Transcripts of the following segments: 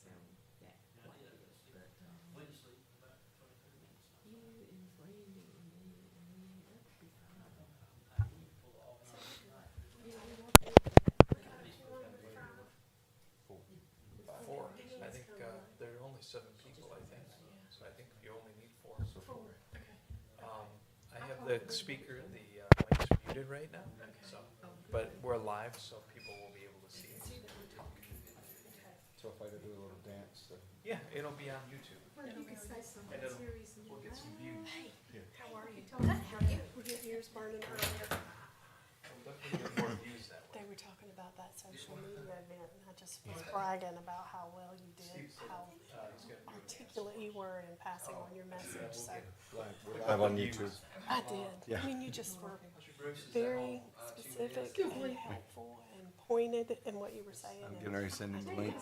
sound that quality. But you and Randy and me and Leanne, that would be fine. You know, we want to. Four. I think there are only 7 people, I think. So I think you only need 4. I have the speaker, the mic's muted right now, so, but we're live, so people will be able to see it. So if I could do a little dance, Yeah, it'll be on YouTube. Well, you could say something And it'll- serious and We'll get some views. how are you? Were your ears burning earlier? We'll definitely get more views that way. They were talking about that social media event, and I just was bragging about how well you did, how He's gonna do it. articulate you were in passing on your message, so we're live on YouTube. I did. Yeah. I mean, you just were very specific and helpful and pointed in what you were saying. I'm and getting ready to send you the link.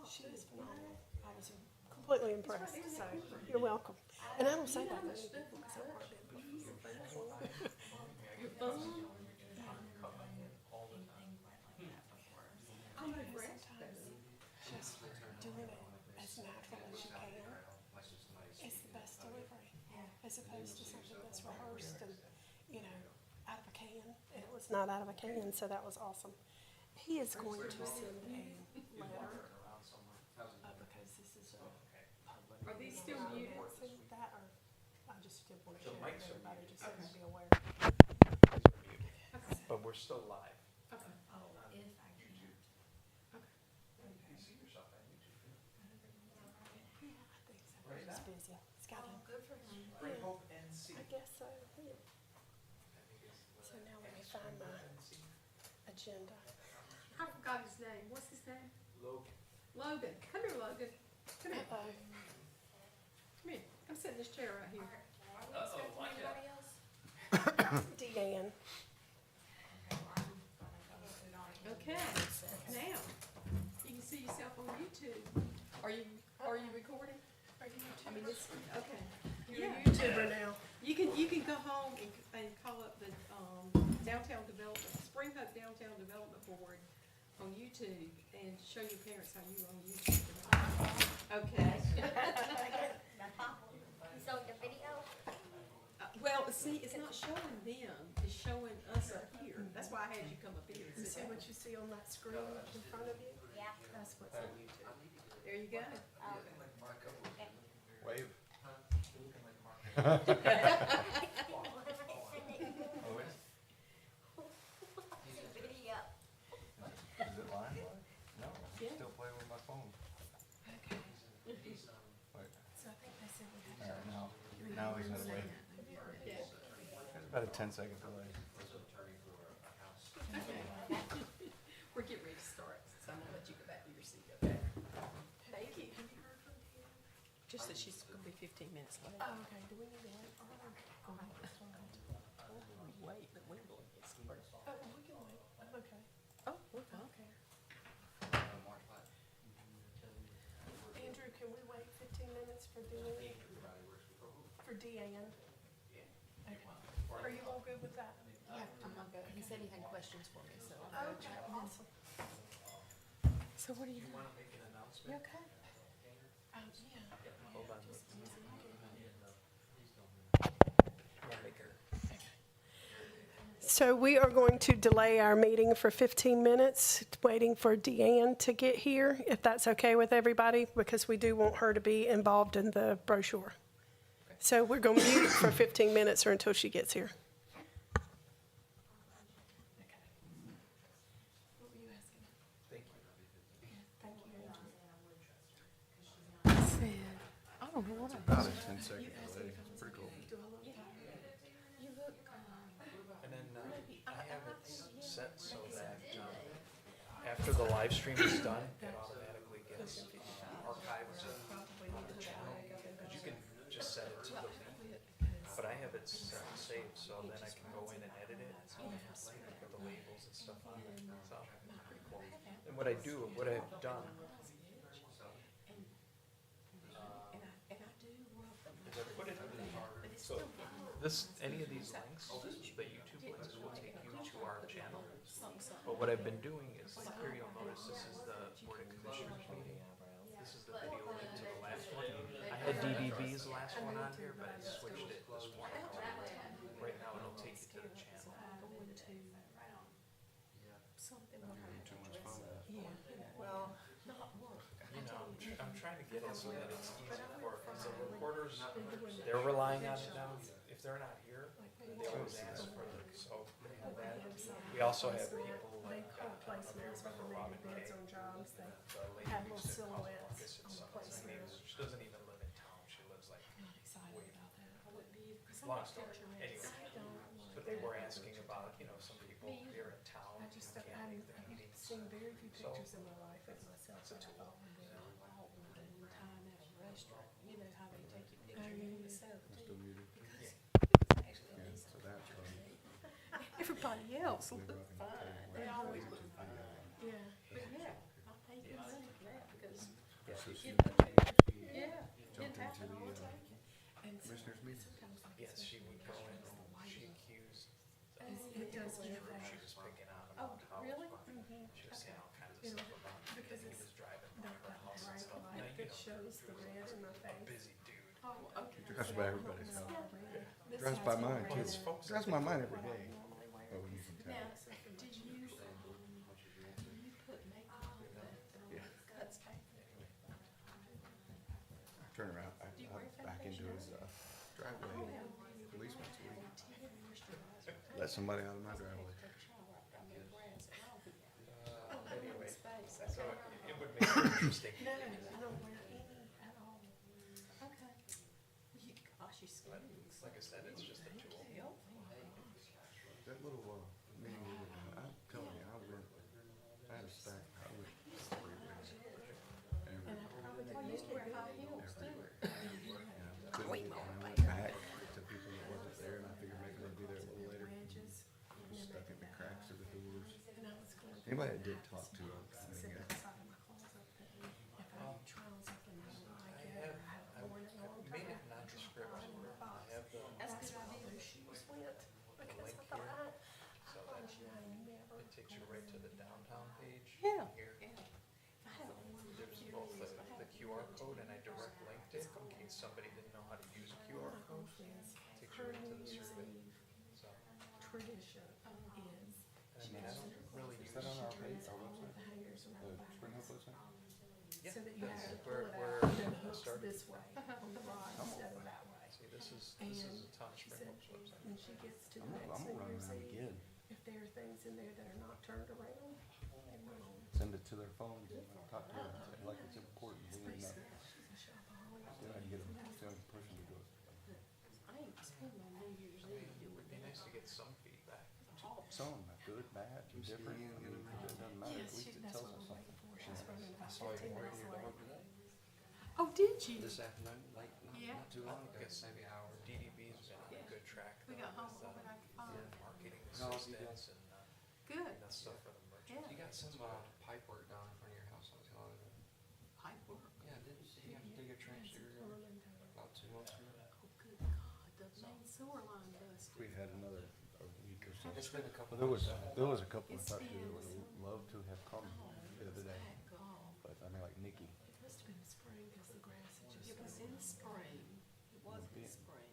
She is phenomenal. I was completely impressed, so you're welcome. And I don't say that to many people because I'm part of it, but your phone? Just doing it as natural as you can is the best delivery, as opposed to something that's rehearsed and, you know, out of a can. And it was not out of a can, so that was awesome. He is going to send a letter, because this is a public. Are these still muted? That, or I just did want to share with mics are everybody, just so you be aware. But we're still live. Okay. You see yourself on YouTube. I think so. He's busy. He's got Bring hope and see. I guess so, yeah. So now let me find my agenda. I forgot his name. What's his name? Logan. Logan. Come here, Logan. Come here. Uh-oh. Come here. Come sit in this chair right here. Deanne. Okay. Now, you can see yourself on YouTube. Are you recording? Are you I mean, this, okay. You're Yeah. a YouTuber now. You can go home and call up the, Downtown Development, Spring Hope Downtown Development Board on YouTube and show your parents how you are on YouTube. Okay. So the video? Well, see, it's not showing them, it's showing us up here. That's why I had you come up here and You sit see down. what you see on that screen in front of you? Yeah. That's what's on YouTube. There you go. Wave. Video. Is it live? No, Yeah. still playing with my phone. Okay. Wait, So I think they said we had. alright, now he's gonna wave. Yeah. There's about a 10-second delay. We're getting ready to start, so I'm gonna let you go back to your seat, okay? Thank you. Just that she's gonna be 15 minutes late. Oh, okay, do we need to wait for her? Go ahead. Wait, but we're going to get started. Oh, we can wait, okay. Oh, we're fine. Okay. Andrew, can we wait 15 minutes for Deanne? For Deanne? Okay. Are you all good with that? Yeah, I'm all good. He said he had questions for me, so. Okay, awesome. So what do you, You wanna make an announcement? you okay? Yeah. Hold on. Just easy. We'll make her. So we are going to delay our meeting for 15 minutes, waiting for Deanne to get here, if that's okay with everybody, because we do want her to be involved in the brochure. So we're going to mute for 15 minutes or until she gets here. Thank you. I don't know what About a 10-second delay. It's pretty cool. And then I have it set so that after the live stream is done, it automatically gets archived to the channel. Because you can just set it to delete, but I have it set saved, so then I can go in and edit it, put the labels and stuff on it. So pretty cool. And what I've done. Is I put it in so any of these links, the YouTube links will take you to our channel. But what I've been doing is, like here you'll notice this is the Board of Commissioners meeting. DDB's the last one on here, but I switched it this morning. Right now it'll take you to the channel. Going to something where I Too much fun. Yeah, well, not work. You know, I'm trying to get it so that it's easy for, because the reporters, they're relying on it now. If they're not here, they always ask for it, so they have that. We also have people they like, call placements when they Robin do bids Kay, on jobs, they the lady have who little used to call silhouettes August and on the Sons. Her name placement. is- She doesn't even live in town, she lives like, I'm not excited about that. I wouldn't be, because long story, anyway. I don't But like they that. were asking about, you know, some people here in town I just don't, can't make the I've meetings. seen very few So- pictures in my life of myself that I thought were good. one time at a restaurant, you know how they take your picture in the center I'm too. still muted. Yeah. It's actually a Yeah, decent so that's fun. Everybody else We're looked rocking the fine. table. They always look Yeah. fine. Yeah. But yeah, I pay good money for that because So she it, yeah, it jumped happened into all the the time. And so commissioners meeting. sometimes like Yes, she would go in, it's the she lighting. accused It does the give crew that. she was picking on Oh, about how really? she was saying all kinds of You know, stuff about him, because and he it's was driving by That her house and bright stuff. Now, light you that know, shows the red in my a face. busy dude. Oh, okay. Drives by everybody's house. This Drives side's by got mine red too. in His it. folks Drives are by big. mine every What I day. normally wear. Oh, when he's in Now, town. do you put makeup on that Yeah. cuts back? Turn around, Do you I wear back into foundation? his driveway at least once a week. Let somebody out of my driveway. Take a shower, I mean, grass, and all that. Anyway, Space, so okay. it would make it interesting. No, I don't wear any at all. Okay. You, gosh, you But scared. like I said, it's just a tool. Help. That little meeting we were doing, I'm telling you, I had a stack, I went 3 weeks. And I probably I didn't used to look wear high good. heels too. And I went back to people that wasn't there, and I figured maybe they'd be there a little later. Wedges, and then Stuck they in the did cracks of the doors. And I was going. Anybody that did talk to them, I Sit mean, outside of my closet. If I need trials, I can do like I it. have, I haven't worn it in a long I've made time. it nondescript. I in my I box. have the That's That's good how idea. those shoes went. Because link I thought, here, I so promise that you, I never. it takes you right to the downtown page. Yeah. Here, Yeah. I haven't worn it there's in both years. the QR code and I direct linked it in case somebody didn't know how to use a QR code. Takes you Her right to New the Year's survey. Eve So, tradition is. and I mean, I don't really use. Is that on our page, Turns our all of website? the hangers around the Spring Hill house. website? Yeah, So that you have to pull we're, it we're out, and it hooks started. this way on the rod instead of that way. See, this is And a town she Spring said, Oaks website. when she gets to the I'm next gonna New run Year's around Eve, again, if there are things in there that are not turned around, they won't. send it to their phones and talk to them, like it's important, we need to know. She's a shopaholic. See if I can get them, see if I can push them to do it. I ain't spent my New Year's Eve doing It'd be that. nice to get some feedback. Some, good, bad, indifferent, I mean, it doesn't matter, at Yes, least she, it that's tells what us I'm something. waiting for. She's running about Saw you 15 walking minutes your late. dog today, Oh, did you? this afternoon, late, Yeah. not too long ago, Guess maybe an hour. DDB's been on a good track. We though, got home with, before I could find it. Marketing No, you got- assistance and, Good. that stuff for the merchants. Yeah. You got some pipe work down in front of your house, I was telling you. Pipe work. Yeah, didn't you have to dig a trench there about 2 months ago? Oh, good God, the main sewer line busted. We had another, a week or so. It's been a couple Well, there months. was a couple I It's talked to that been- would love to have come the other day, Thank God. but I mean, like Nikki, It must have been spring because the grass had just. It was in the spring. It was in the spring.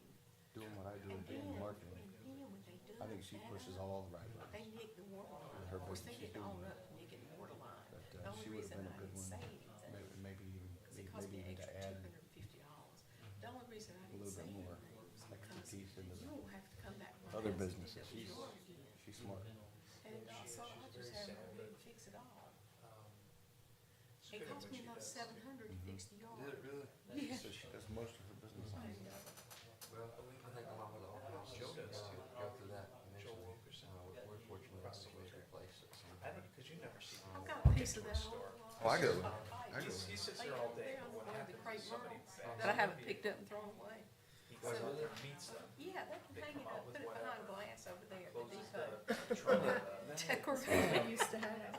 doing what I do And and then, doing marketing, when they done I think she that, pushes all the right buttons. they nicked the water line. Her Of course, they business is didn't own doing up nicking the water line. But The only she would have reason been I a good didn't one, say anything, maybe even, because it cost maybe me even to extra add $250. The only reason I a didn't little say bit more anything was because expertise into you the won't have to come back. to my other house and businesses. dig up She's, yours again. she's smart. And so I just had her go and fix it all. It's It good at cost what me she another does. $700 to fix the yard. Did it really? Yeah. So she does most of her business. Well, I think a lot of the old houses. Joe does too. Go through that Joe initially. Wilkerson. We're fortunate enough Across the to way. replace it. so. I don't, cause you never see. I've him got a walk piece of into that store. Oh, I go, old I go. He sits there all day, but what happens is somebody bags that I haven't up, picked up and thrown away. He goes over there, meets them, Yeah, they can They hang come it out up, with put it behind whatever. glass over there at the closes depot. the trunk, Decorative they used to have.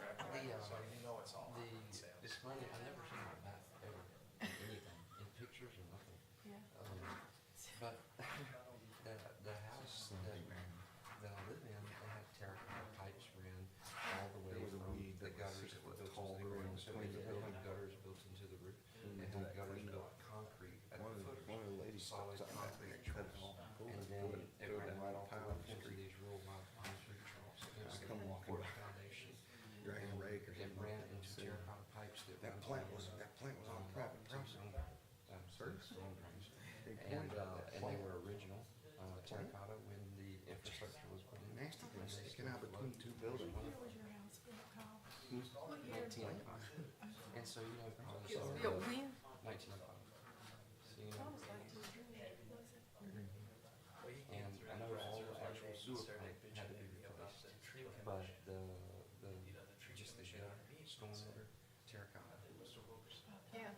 so you know it's all on sale. It's funny, I never seen a bat ever, in anything, in pictures or nothing. Yeah. But the house that I live in, they had terracotta pipes ran all the way There was a from weed the that was gutters 6 that were foot built tall into the growing ground. So between they the had building. gutters built into the roof. And They they had gutters cleaned built up. concrete at One the of foot Built when? 1905. So, you know, I was like, Well, you and get I know through all the Brazos actual already sewer started pipe had to be bitching at me about replaced, the tree but commission. the You know, the tree commission meetings, stormwater, terracotta. Mr. Wilkerson. Yeah.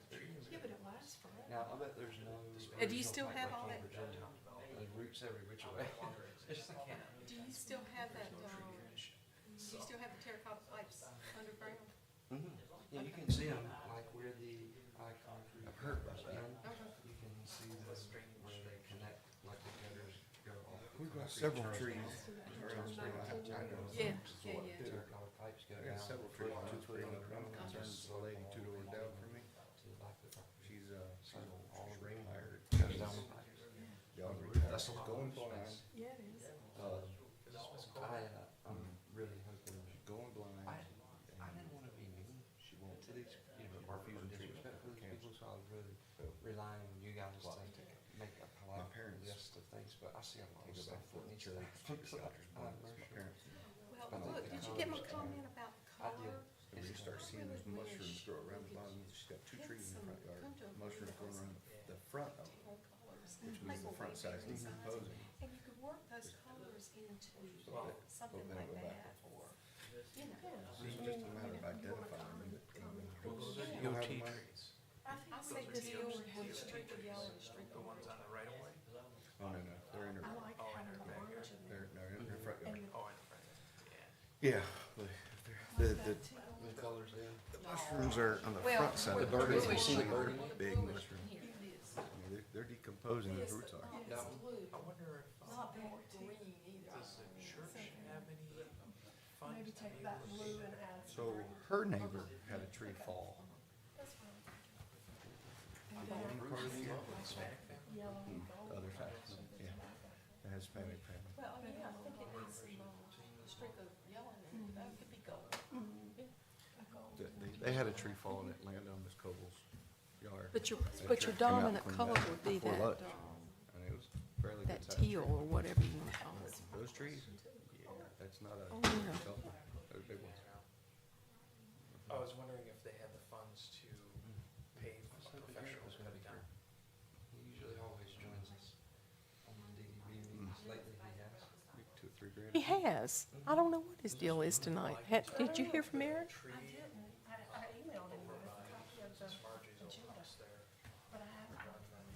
Yeah, but it lasts forever. Now, I bet there's no. And do you original still pipe have like all in that- Virginia. There's roots every which way. It's just like, Do you still have that, do you still have the terracotta pipes underground? yeah, you can see them, like where the concrete. I've heard about goes that. in, Okay. You can see the, where they connect, like the gutters go off. the We've got concrete several turns trees. down. around where I know. Yeah, yeah, yeah. Terracotta pipes go I down. got several trees, 2, 3 on the run. Concerns the lady 2 doors down from me. To the back of the property. She's So all the rain retired. goes down the pipes. Y'all retired. That's a lot of Going space. blind. Yeah, it is. I'm really hoping, Going blind. I didn't wanna be mean She won't. to these, or disrespectful to these people, so I was really relying on you guys to make a polite parents list of things, but I see a lot of Take her stuff back for that needs to church. be fixed. Doctor's appointments. My parents. Well, look, did you get my comment about the I did. color? And we start seeing those mushrooms grow around the bottom. She's got 2 trees in the front yard. Mushrooms growing around the front of them, which means the front side's decomposing. And you could work those colors into something then like go back that, and or, you know. So it's just a matter of identifying them. Well, those are You don't have EOT the money? trees, I say Those are deal DOT with streak of yellow and streak the of ones orange. on the right of way. Oh, no, no, they're in her, I like having the orange in there. they're in her front yard. Oh, in the front, yeah. Yeah, the colors in. mushrooms are on the Well, front side. we're- The we're birdies, really you see shooting. the big mushroom. Here it is. I mean, they're decomposing, those roots are. That It's blue, I wonder if, not that green either. does the church have any funds Maybe to take be that able to? blue and add some So green. her neighbor had a tree fall. That's fine. And On then part of the yard. Hispanic family? yellow and gold. Other side, yeah. The Hispanic family. Well, I mean, I think it needs some, streak of yellow in it, that could be gold. They had a tree fall and it landed on Miss Coble's yard. But your, That but your tree came out dominant from color that would be before that, lunch. And it was fairly good that sized tree. teal or whatever you wanna call it. Those trees, yeah, that's not a, Oh, yeah. couple. Those big ones. I was wondering if they had the funds to pay a professional to cut it down. He usually always joins us on the DDB meetings. Lately he has. 2 or 3 grand. He has. I don't know what his deal is tonight. Did you hear from Aaron? Tree I didn't. I emailed him with a copy of the Spargy's old agenda, house there, but I haven't.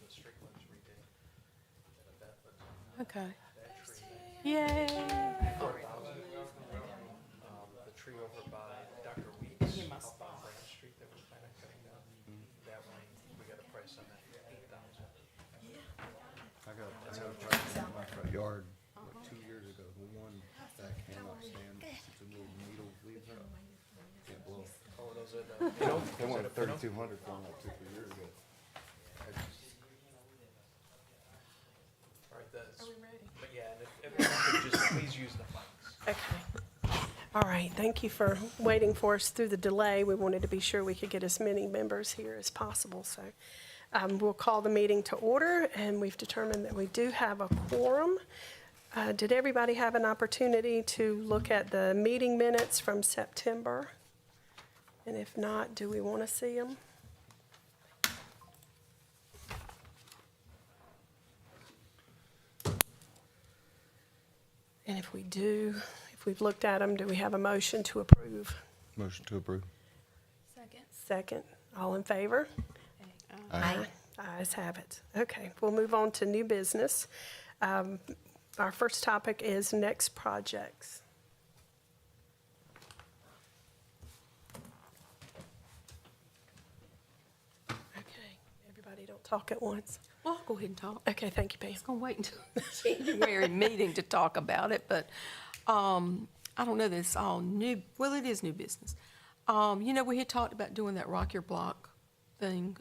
the Stricklands redid. And that, but Okay. that tree, Yay! the tree over by Dr. Weeks up on Branch Street that we're planning on cutting down, that one, we got a price on that, 8,000. I got a price in my front yard, 2 years ago, the one that cannot stand, it's a little needle leaves up. Can't blow. Oh, those are the, you know, They wanted 3,200 for them like 2 or 3 years ago. All right, that's, Are we ready? but yeah, and if you could just please use the funds. Okay. All right, thank you for waiting for us through the delay. We wanted to be sure we could get as many members here as possible, so we'll call the meeting to order, and we've determined that we do have a quorum. Did everybody have an opportunity to look at the meeting minutes from September? And if not, do we want to see them? And if we do, if we've looked at them, do we have a motion to approve? Motion to approve. Second. Second, all in favor? Aye. Ayes have it. Okay, we'll move on to new business. Our first topic is next projects. Okay, everybody don't talk at once. Well, I'll go ahead and talk. Okay, thank you, Pam. I was gonna wait until the January meeting to talk about it, but, I don't know that it's all new, well, it is new business. You know, we had talked about doing that Rock Your Block thing,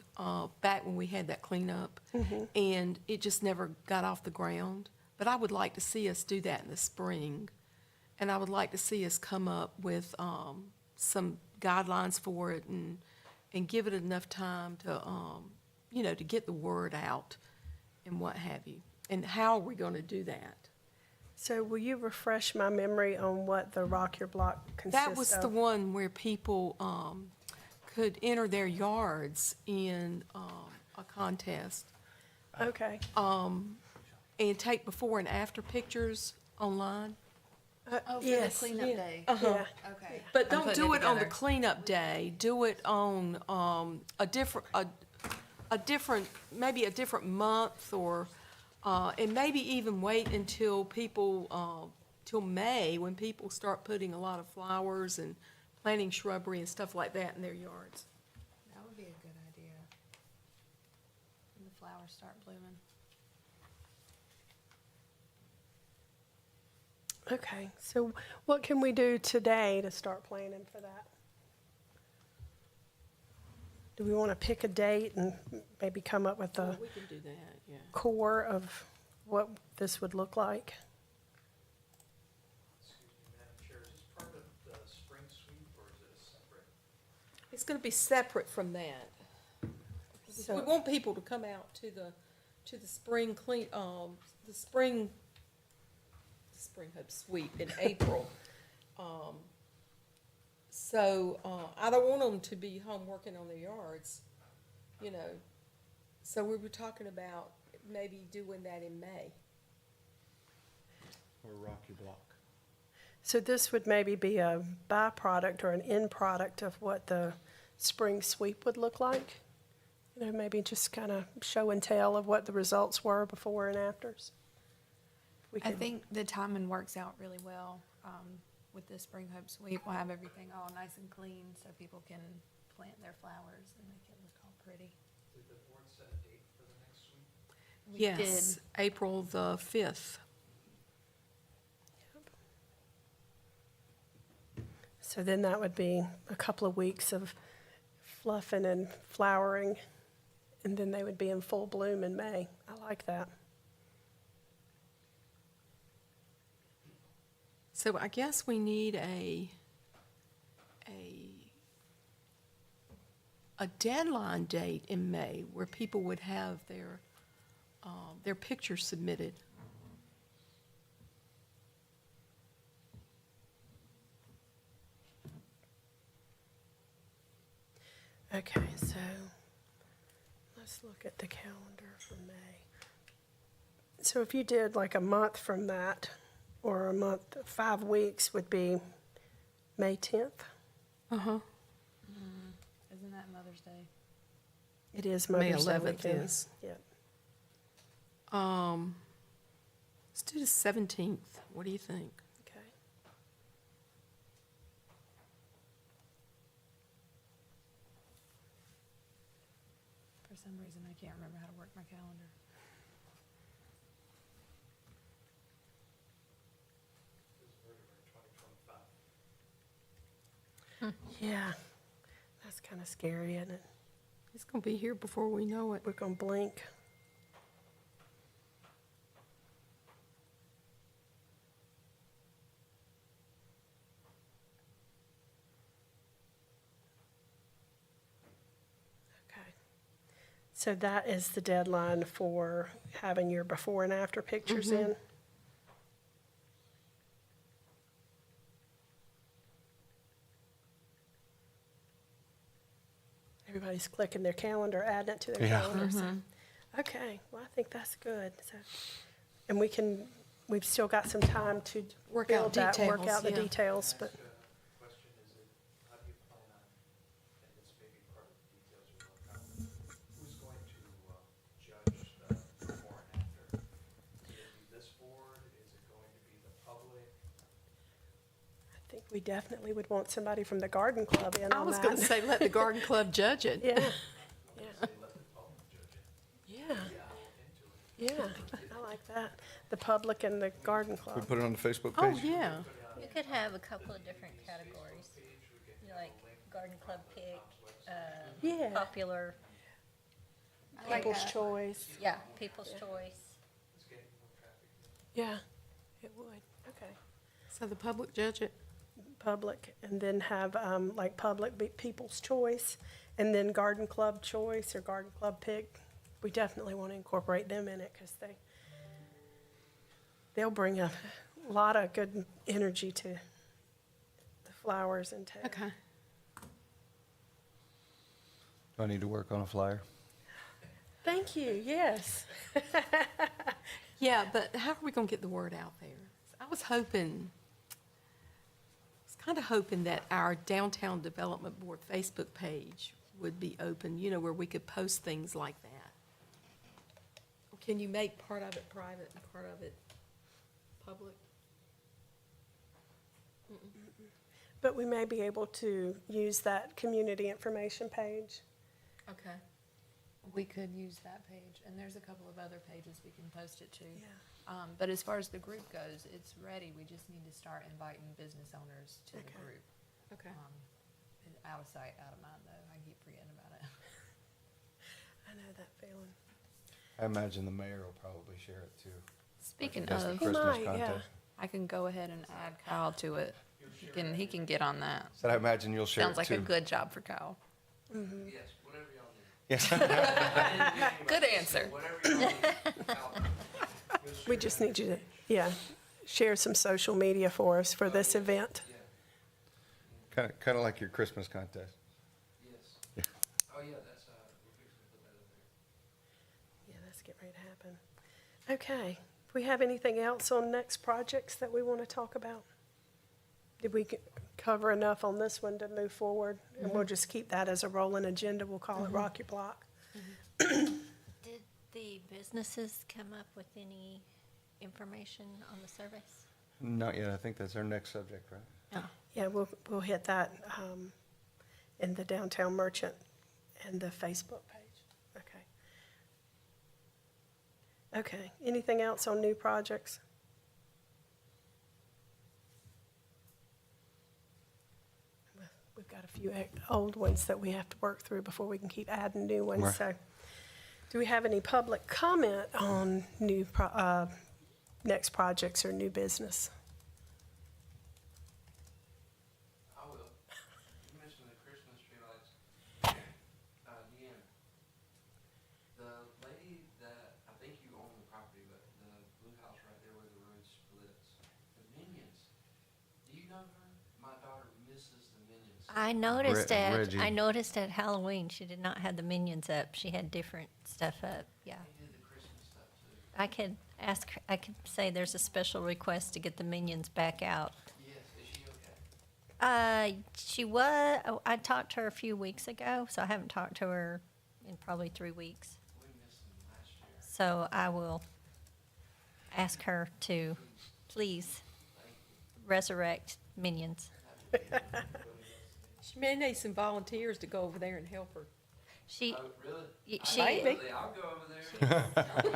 back when we had that cleanup. And it just never got off the ground. But I would like to see us do that in the spring. And I would like to see us come up with, some guidelines for it and give it enough time to, you know, to get the word out and what have you. And how are we gonna do that? So will you refresh my memory on what the Rock Your Block consists of? That was the one where people, could enter their yards in a contest Okay. and take before and after pictures online. Oh, for the Yes, cleanup yeah. day? Yeah. Okay. But I'm don't putting do it on the together. cleanup day. Do it on maybe a different month, or and maybe even wait until till May, when people start putting a lot of flowers and planting shrubbery and stuff like that in their yards. That would be a good idea. When the flowers start blooming. Okay, so what can we do today to start planning for that? Do we want to pick a date and maybe come up with a We can do that, yeah. core of what this would look like? Excuse me, Madam Chair, is this part of the spring sweep or is it a separate? It's gonna be separate from that. So- We want people to come out to the spring the spring hub sweep in April. So, I don't want them to be home working on their yards, you know. So we were talking about maybe doing that in May. Or Rocky Block. So this would maybe be a byproduct or an end product of what the spring sweep would look like? You know, maybe just kind of show and tell of what the results were before and afters? We I could- think the timing works out really well, with the Spring Hope Sweep. We'll have everything all nice and clean so people can plant their flowers and make it look all pretty. Did the board set a date for the next sweep? We Yes, did. April the 5th. So then that would be a couple of weeks of fluffing and flowering, and then they would be in full bloom in May. I like that. So I guess we need a deadline date in May where people would have their pictures submitted. Okay, so let's look at the calendar for May. So if you did like a month from that, or a month, 5 weeks would be May 10th? Uh-huh. Isn't that Mother's Day? It is May Mother's Day 11th weekend. is. Yep. Let's do the 17th. What do you think? Okay. For some reason, I can't remember how to work my calendar. Yeah, that's kind of scary, isn't it? It's gonna be here before we know it. We're gonna blink. Okay. So that is the deadline for having your before and after pictures in? Everybody's clicking their calendar, adding it to their Yeah. calendar. So- Okay, well, I think that's good. So, and we've still got some time to Work out build that, work details, out the yeah. details, but, Question is it, how do you plan on, and this may be part of the details you work out, who's going to judge the before and after? Will it be this board? Is it going to be the public? I think we definitely would want somebody from the garden club in I on was that. gonna say, let the garden club judge it. Yeah, Say let the public judge it, yeah, go into it. yeah, I like that. The public and the garden We club. put it on the Facebook Oh, page? yeah. You could have a couple of different categories, you know, like garden club pick, Yeah, popular, I like people's that. choice. yeah, people's choice. It's getting more traffic. Yeah, it would. Okay. So the public judge it. Public, and then have, like, public be people's choice, and then garden club choice or garden club pick. We definitely want to incorporate them in it, because they'll bring a lot of good energy to the flowers and to. Okay. I need to work on a flyer. Thank you, yes. Yeah, but how are we gonna get the word out there? I was kind of hoping that our Downtown Development Board Facebook page would be open, you know, where we could post things like that. Or can you make part of it private and part of it public? But we may be able to use that community information page. Okay. We could use that page, and there's a couple of other pages we can post it to. Yeah. But as far as the group goes, it's ready. We just need to start inviting business owners to the Okay. group. Okay. Out of sight, out of mind, though. I keep forgetting about it. I know that feeling. I imagine the mayor will probably share it too. Speaking That's the of, He Christmas might, yeah. contest. I can go ahead and add Kyle to it. He can get on that. So I imagine you'll share it Sounds like too. a good job for Kyle. Yes, whatever y'all need. Yeah. Good answer. Whatever y'all need. I'll- We just need you to, yeah, share some social media for us for this event. Yeah, Kind of like your Christmas contest. yes. Oh, yeah, that's, we're fixing to put that up there. Yeah, that's getting ready to happen. Okay, do we have anything else on next projects that we want to talk about? Did we cover enough on this one to move forward? And we'll just keep that as a rolling agenda. We'll call it Rock Your Block. Did the businesses come up with any information on the surveys? Not yet. I think that's our next subject, right? No. Yeah, we'll hit that in the Downtown Merchant and the Facebook page. Okay. Okay, anything else on new projects? We've got a few old ones that we have to work through before we can keep adding new ones, Right. so. Do we have any public comment on next projects or new business? I will. You mentioned the Christmas tree lights. Deanna, the lady that, I think you own the property, but the blue house right there where the road splits, the Minions, do you know her? My daughter misses the Minions. I noticed Reggie. I noticed at Halloween, she did not have the minions up. She had different stuff up, yeah. They did the Christmas stuff too. I could ask, I could say there's a special request to get the minions back out. Yes, is she okay? She was, I talked to her a few weeks ago, so I haven't talked to her in probably 3 weeks. We missed them last year. So I will ask her to please resurrect minions. She may need some volunteers to go over there and help her. She, Oh, really? she Maybe. I'll go over there.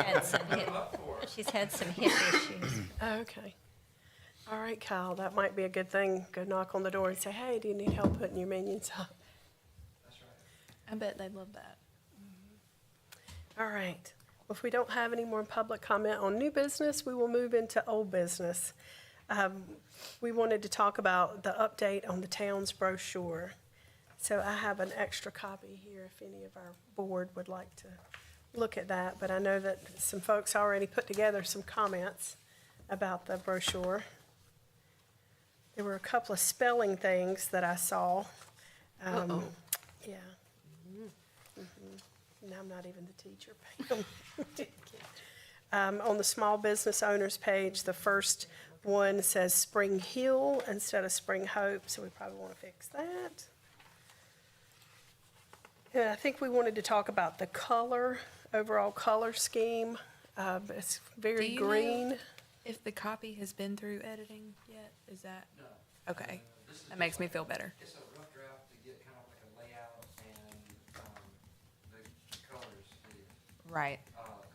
had some hip, I'm up for it. she's had some hip issues. Okay. All right, Kyle, that might be a good thing. Go knock on the door and say, hey, do you need help putting your minions up? That's right. I bet they'd love that. All right. Well, if we don't have any more public comment on new business, we will move into old business. We wanted to talk about the update on the town's brochure. So I have an extra copy here if any of our board would like to look at that. But I know that some folks already put together some comments about the brochure. There were a couple of spelling things that I saw. Uh-oh. Yeah. And I'm not even the teacher. On the small business owners page, the first one says Spring Hill instead of Spring Hope, so we probably want to fix that. Yeah, I think we wanted to talk about the color, overall color scheme. It's very Do you know- green. If the copy has been through editing yet, is that, No. okay, This is that makes me feel better. It's a rough draft to get kind of like a layout and, the colors. Right.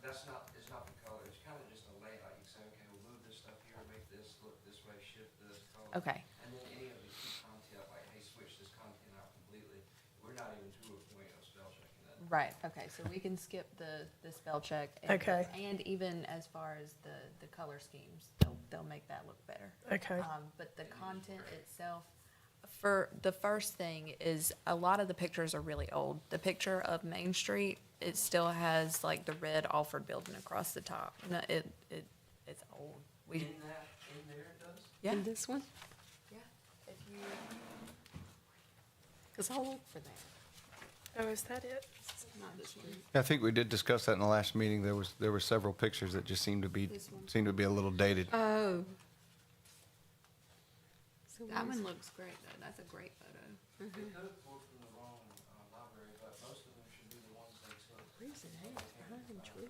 That's not, it's not the color, it's kind of just a layout. You say, okay, we'll move this stuff here, make this look this way, shift this color. Okay. And then any of the key content, like, hey, switch this content out completely. We're not even to a point of spell checking that. Right, okay, so we can skip the spell check. And- Okay. And even as far as the color schemes, they'll make that look better. Okay. But the content itself, for the first thing is a lot of the pictures are really old. The picture of Main Street, it still has like the red Alford building across the top. No, it's old. In there it does? Yeah, In this one? yeah. If you, Because I'll look for that. Oh, is that it? Not the street. I think we did discuss that in the last meeting. There were several pictures that just seemed to be a little dated. Oh. So That where's- one looks great though. That's a great photo. They could have pulled from the wrong, library, but most of them should be the ones they took. Where's it at? Behind the tree,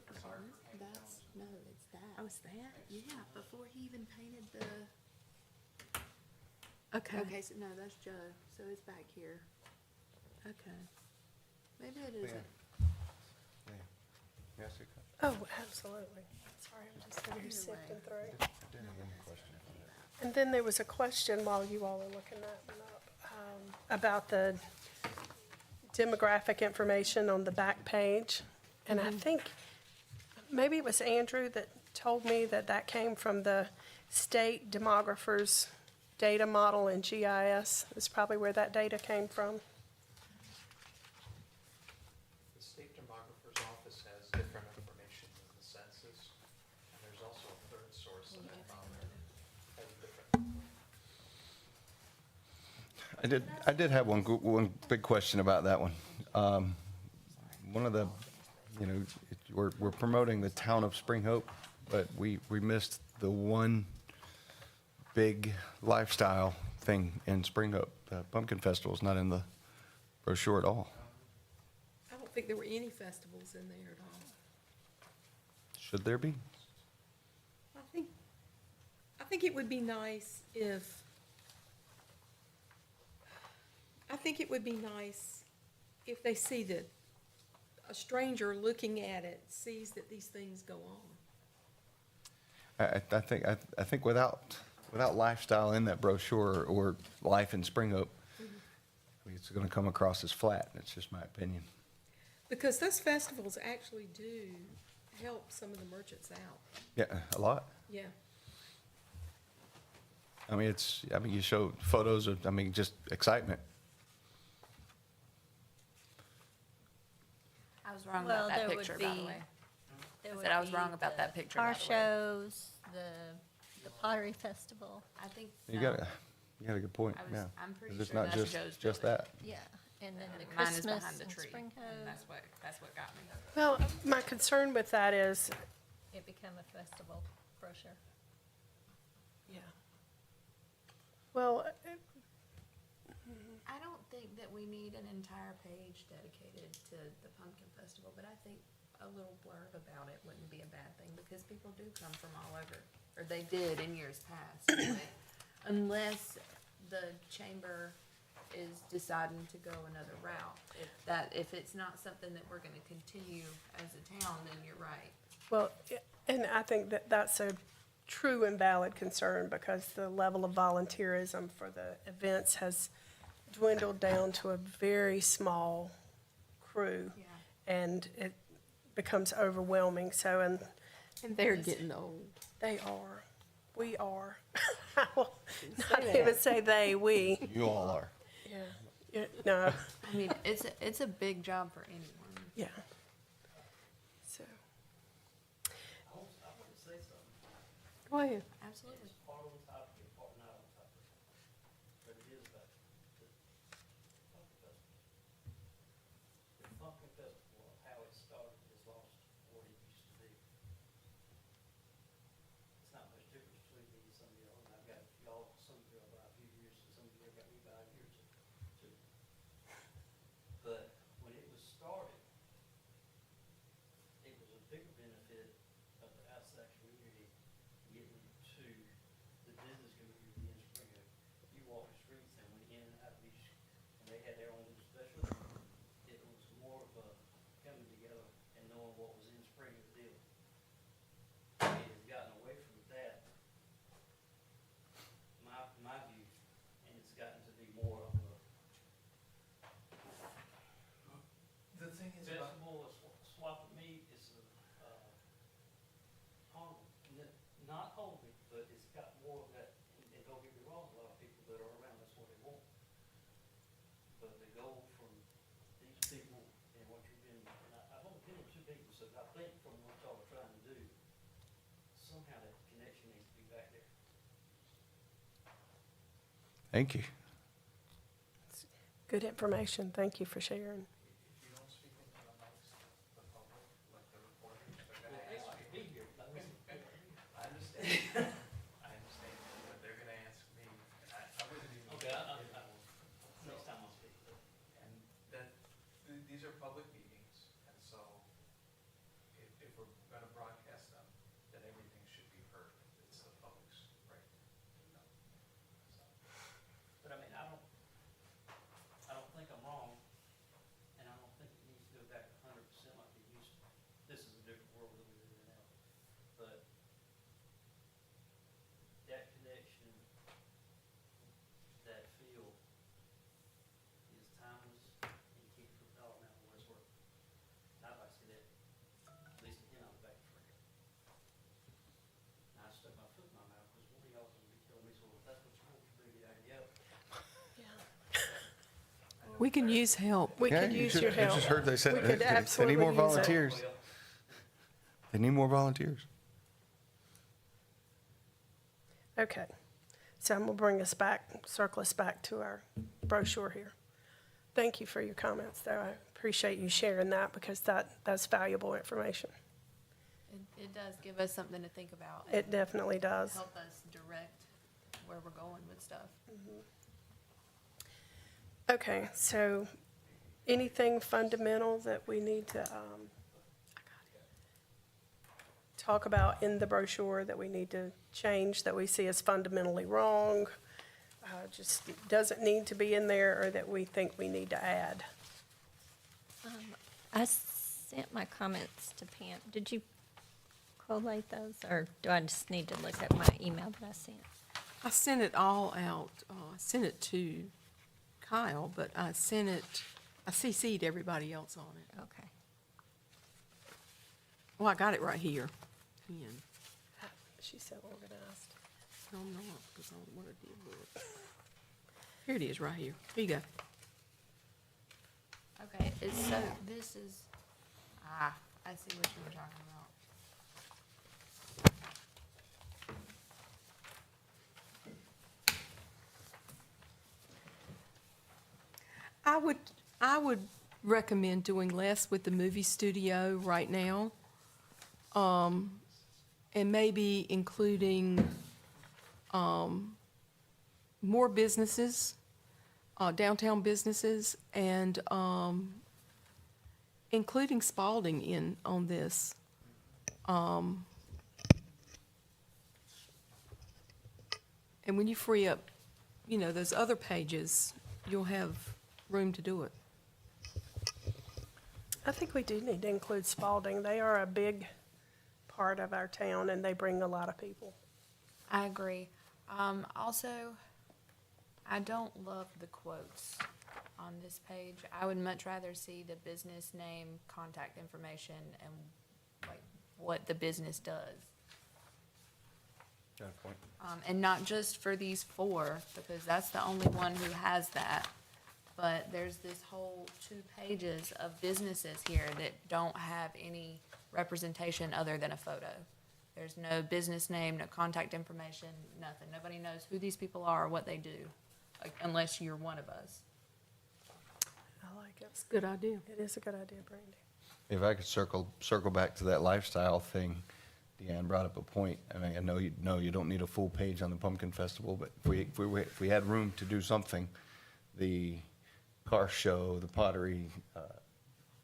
That's, no, it's that. Oh, it's that? Yeah, before he even painted the. Okay, Okay, so no, that's Joe. So it's back here. okay. Maybe it isn't. Yes, it Oh, absolutely. Sorry, I'm just over here Either sifting way. through. did have one question. And then there was a question while you all are looking that one up, about the demographic information on the back page. And I think, maybe it was Andrew that told me that that came from the state demographers data model in GIS. Is probably where that data came from. The state demographer's office has different information than the census, and there's also a third source that I found that has different. I did have one big question about that one. One of the, we're promoting the town of Spring Hope, but we missed the one big lifestyle thing in Spring Hope. The Pumpkin Festival is not in the brochure at all. I don't think there were any festivals in there at all. Should there be? I think it would be nice if they see that a stranger looking at it sees that these things go on. I think without lifestyle in that brochure or life in Spring Hope, it's going to come across as flat. It's just my opinion. Because those festivals actually do help some of the merchants out. Yeah, a lot. Yeah. You show photos of, just excitement. I was wrong Well, about that there would picture, by the be- way. There I would said I was be wrong about the that picture, Car by the way. shows, the pottery festival, I think. You got a good point, I was- yeah. I'm pretty 'Cause it's sure not that's Joe's just building. that. yeah, and then the Mine is Christmas behind the and tree. Spring And Hoe, that's what got me. Well, my concern with that is, it become a festival brochure. Yeah. well, I don't think that we need an entire page dedicated to the Pumpkin Festival, but I think a little blurb about it wouldn't be a bad thing, because people do come from all over, or they did in years past, anyway. Unless the chamber is deciding to go another route. If it's not something that we're gonna continue as a town, then you're right. well, and I think that that's a true and valid concern because the level of volunteerism for the events has dwindled down to a very small crew. Yeah. And it becomes overwhelming, so, And they're getting old. they are, we are. I will not even say they, we, You all are. yeah, no, I mean, it's a big job for anyone. yeah. So, I want to say something. Go ahead. Absolutely. It's part on topic and part not on topic. But it is about the Pumpkin Festival. The Pumpkin Festival, how it started, is lost what it used to be. It's not much difference between me and some of y'all, and I've got y'all, some of y'all by a few years, and some of y'all got me by a year or two. But when it was started, it was a bigger benefit of the outside community getting to the business community in Spring Hook. You walk the streets and went in and out of each, and they had their own little special. It was more of a coming together and knowing what was in Spring Hook deal. It has gotten away from that, my view, and it's gotten to be more of a The thing is about, festival of swapping meat is carnival, not holy, but it's got more of that, and don't get me wrong, a lot of people that are around, that's what they want. But the goal from these people and what you've been, and I've only been in two people, so I think from what y'all are trying to do, somehow that connection needs to be back there. Thank you. good information, thank you for sharing. If We can use help. We Yeah, could you use should- your help. I just heard they said We they could need absolutely more use it. volunteers. They need more volunteers. Okay, so I'm gonna bring us back, circle us back to our brochure here. Thank you for your comments, though. I appreciate you sharing that because that's valuable information. It does give us something to think about. It definitely does. Help us direct where we're going with stuff. Okay, so anything fundamental that we need to talk about in the brochure that we need to change, that we see as fundamentally wrong, just doesn't need to be in there, or that we think we need to add? I sent my comments to Pam. Did you collate those, or do I just need to look at my email that I sent? I sent it all out. I sent it to Kyle, but I CC'd everybody else on it. Okay. Well, I got it right here. Pen. She's so organized. No, I'm not, because I don't want to do it. Here it is, right here. Here you go. Okay, this is, I see what you were talking about. I would recommend doing less with the movie studio right now. And maybe including, more businesses, downtown businesses, and, including Spalding in, on this. And when you free up, those other pages, you'll have room to do it. I think we do need to include Spalding. They are a big part of our town, and they bring a lot of people. I agree. Also, I don't love the quotes on this page. I would much rather see the business name, contact information, and like what the business does. Got a point. And not just for these 4, because that's the only one who has that. But there's this whole 2 pages of businesses here that don't have any representation other than a photo. There's no business name, no contact information, nothing. Nobody knows who these people are or what they do, like, unless you're one of us. I like it. It's a good idea. It is a good idea, Brandy. If I could circle back to that lifestyle thing, Deanne brought up a point. I mean, I know you don't need a full page on the Pumpkin Festival, but if we had room to do something, the car show, the pottery,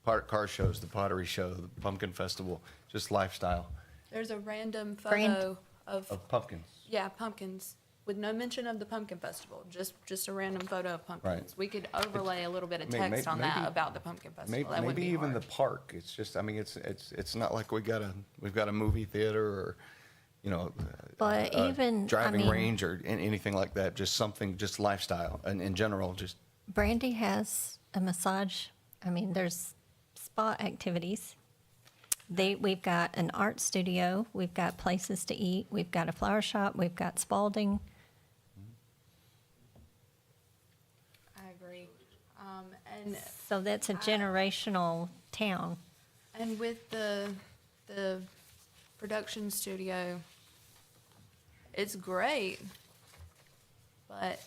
car shows, the pottery show, the Pumpkin Festival, just lifestyle There's a random Brand- photo of, pumpkins. yeah, pumpkins, with no mention of the Pumpkin Festival, just a random photo of pumpkins. Right. We could overlay a little bit of I mean, text on that maybe- about the Pumpkin Festival. That wouldn't Maybe be even hard. the park. It's just, I mean, it's not like we've got a movie theater or, But even, I driving mean- range or anything like that. Just something, just lifestyle and in general, just. Brandy has a massage. I mean, there's spa activities. We've got an art studio. We've got places to eat. We've got a flower shop. We've got Spalding. I agree. And So that's a generational town. And with the production studio, it's great, but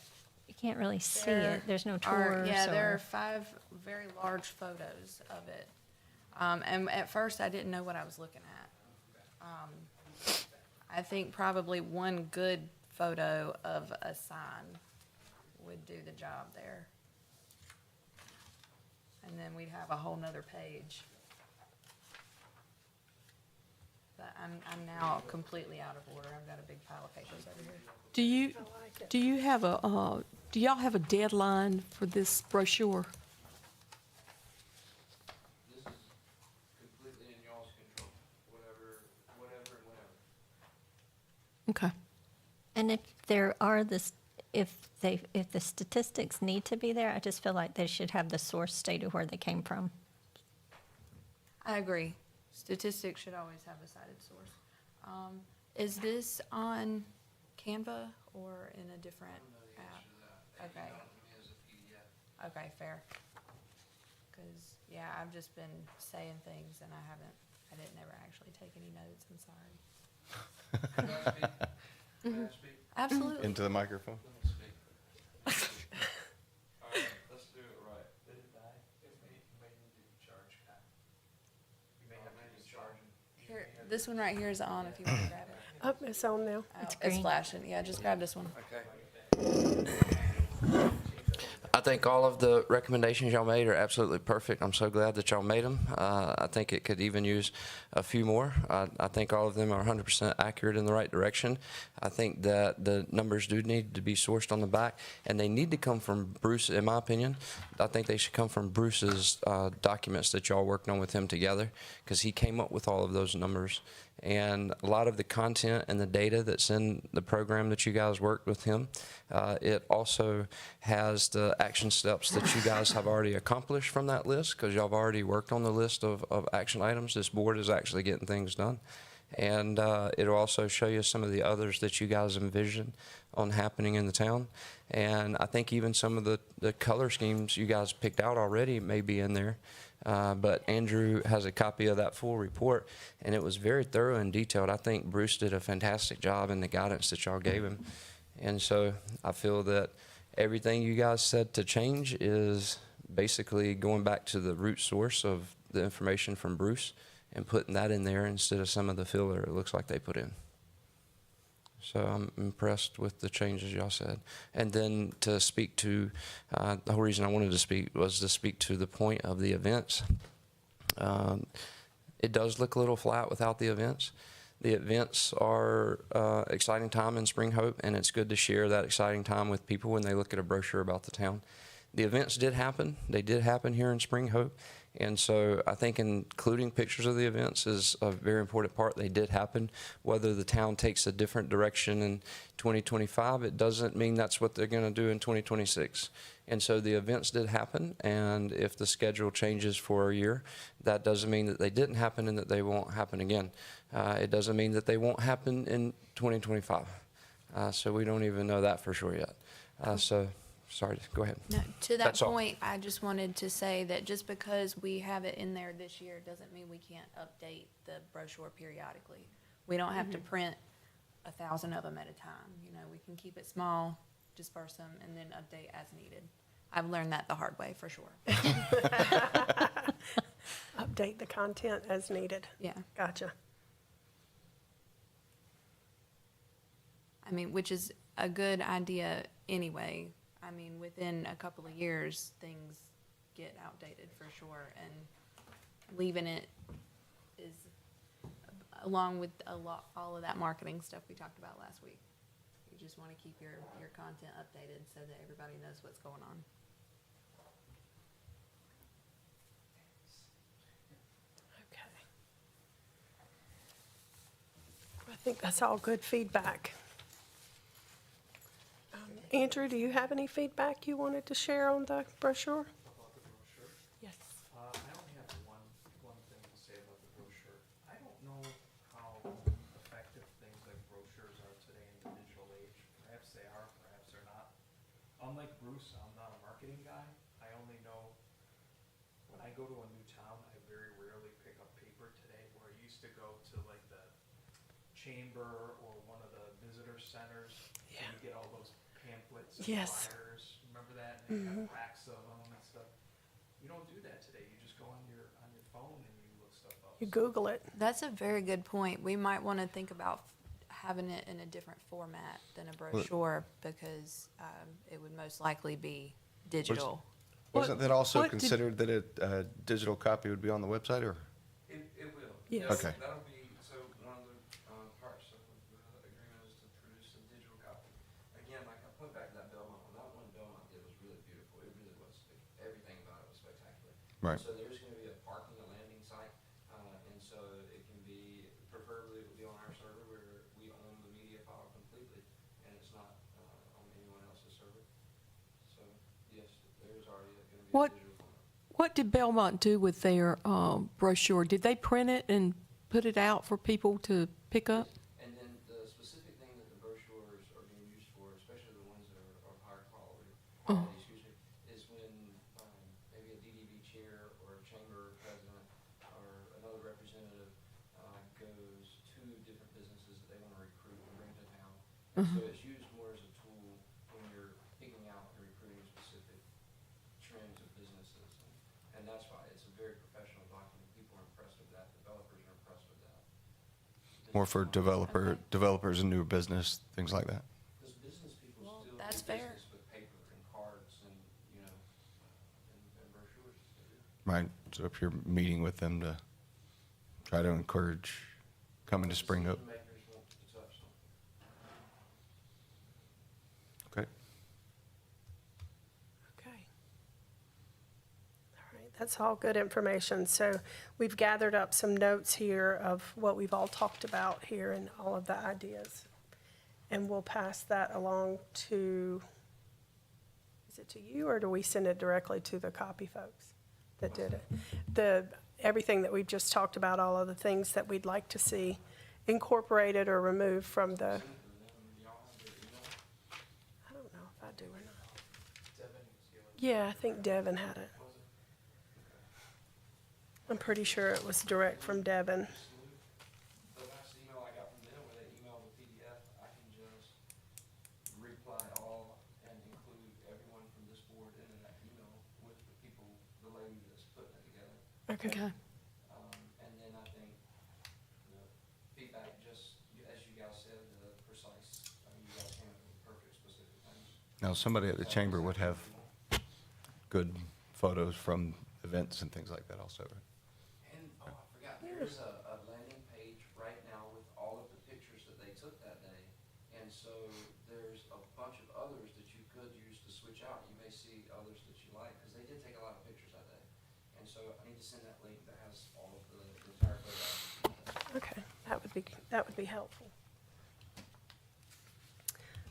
You can't really see there it. There's no are- tours. Yeah, there or- are 5 very large photos of it. And at first, I didn't know what I was looking at. I think probably one good photo of a sign would do the job there. And then we'd have a whole nother page. But I'm now completely out of order. I've got a big pile of papers over here. Do y'all have a deadline for this brochure? This is completely in y'all's control, whatever and whenever. Okay. And if there are if the statistics need to be there, I just feel like they should have the source stated where they came from. I agree. Statistics should always have a cited source. Is this on Canva or in a different I don't know the app? answer to that. They Okay. emailed it to me as a PDF. Okay, fair. Cause, yeah, I've just been saying things and I didn't ever actually take any notes, I'm sorry. Can I speak? Can I speak? Absolutely. Into the microphone? Let me speak. All right, let's do it right. Did it die? It may need to be charged, Kyle. You may have to be charging. Here, this one right here is on if you wanna grab it. Oh, it's on now. Oh, it's green. flashing, yeah, just grab this one. Okay. I think all of the recommendations y'all made are absolutely perfect. I'm so glad that y'all made them. I think it could even use a few more. I think all of them are 100% accurate in the right direction. I think that the numbers do need to be sourced on the back, and they need to come from Bruce, in my opinion. I think they should come from Bruce's documents that y'all worked on with him together, because he came up with all of those numbers. And a lot of the content and the data that's in the program that you guys worked with him, it also has the action steps that you guys have already accomplished from that list, because y'all have already worked on the list of action items. This board is actually getting things done. And it'll also show you some of the others that you guys envision on happening in the town. And I think even some of the color schemes you guys picked out already may be in there. But Andrew has a copy of that full report, and it was very thorough and detailed. I think Bruce did a fantastic job in the guidance that y'all gave him. And so I feel that everything you guys said to change is basically going back to the root source of the information from Bruce and putting that in there instead of some of the filler it looks like they put in. So I'm impressed with the changes y'all said. And then to speak to, the whole reason I wanted to speak was to speak to the point of the events. It does look a little flat without the events. The events are exciting time in Spring Hope, and it's good to share that exciting time with people when they look at a brochure about the town. The events did happen. They did happen here in Spring Hope. And so I think including pictures of the events is a very important part. They did happen. Whether the town takes a different direction in 2025, it doesn't mean that's what they're going to do in 2026. And so the events did happen, and if the schedule changes for a year, that doesn't mean that they didn't happen and that they won't happen again. It doesn't mean that they won't happen in 2025. So we don't even know that for sure yet. So sorry, go ahead. No, to that That's all. point, I just wanted to say that just because we have it in there this year doesn't mean we can't update the brochure periodically. We don't have to print 1,000 of them at a time. You know, we can keep it small, disperse them, and then update as needed. I've learned that the hard way, for sure. Update the content as needed. Yeah. Gotcha. I mean, which is a good idea anyway. I mean, within a couple of years, things get outdated for sure, and leaving it is, along with all of that marketing stuff we talked about last week. You just want to keep your content updated so that everybody knows what's going on. Okay. I think that's all good feedback. Andrew, do you have any feedback you wanted to share on the brochure? About the brochure? Yes. I only have one thing to say about the brochure. I don't know how effective things like brochures are today in the digital age. Perhaps they are, perhaps they're not. Unlike Bruce, I'm not a marketing guy. I only know when I go to a new town, I very rarely pick up paper today, where I used to go to like the chamber or one of the visitor centers. Yeah. And you get all those pamphlets and Yes. flyers. Remember that? And they have racks of them and stuff. You don't do that today. You just go on your phone and you look stuff up. You Google it. That's a very good point. We might want to think about having it in a different format than a brochure, because it would most likely be digital. Wasn't that also what did- considered that a digital copy would be on the website, or? It will. Yes. Okay. That'll be, so one of the parts of the agreement is to produce a digital copy. Again, like I put back that Belmont one, that one Belmont did was really beautiful. It really was, everything about it was spectacular. Right. So there's gonna be a parking and landing site, and so it can be, preferably it would be on our server where we own the media file completely, and it's not on anyone else's server. So, yes, there's already gonna be a What- digital format. What did Belmont do with their brochure? Did they print it and put it out for people to pick up? And then the specific thing that the brochures are being used for, especially the ones that are of higher quality, excuse me, is when businesses that they wanna recruit and bring to town. And so it's used more as a tool when you're picking out and recruiting specific trends of businesses. And that's why it's a very professional document. People are impressed with that. Developers are impressed with that. More for developers and new business, things like that. Because business people Well, still that's do fair. business with paper and cards and, you know, and brochures. They do. Right, so if you're meeting with them to try to encourage coming to Spring Hope. Decision makers want to touch something. Okay. Okay. All right, that's all good information. So we've gathered up some notes here of what we've all talked about here and all of the ideas. And we'll pass that along to, is it to you, or do we send it directly to the copy folks that did it? Everything that we've just talked about, all of the things that we'd like to see incorporated or removed from the, Send it to them. Y'all have their email? I don't know if I do or not. Yeah, I think Devin had it. I'm pretty sure it was direct from Devin. The last email I got from them, where they emailed the PDF, I can just reply all and include everyone from this board in that email with the people, the lady that's putting it together. Okay. And then I think the feedback, just as you guys said, the precise, I mean, you guys handled the perfect specific things. Now, somebody at the chamber would have good photos from events and things like that also, right? And, oh, I forgot, there's a landing page right now with all of the pictures that they took that day. And so there's a bunch of others that you could use to switch out. You may see others that you like, because they did take a lot of pictures that day. And so I need to send that link that has all of the entire photo. Okay, that would be helpful.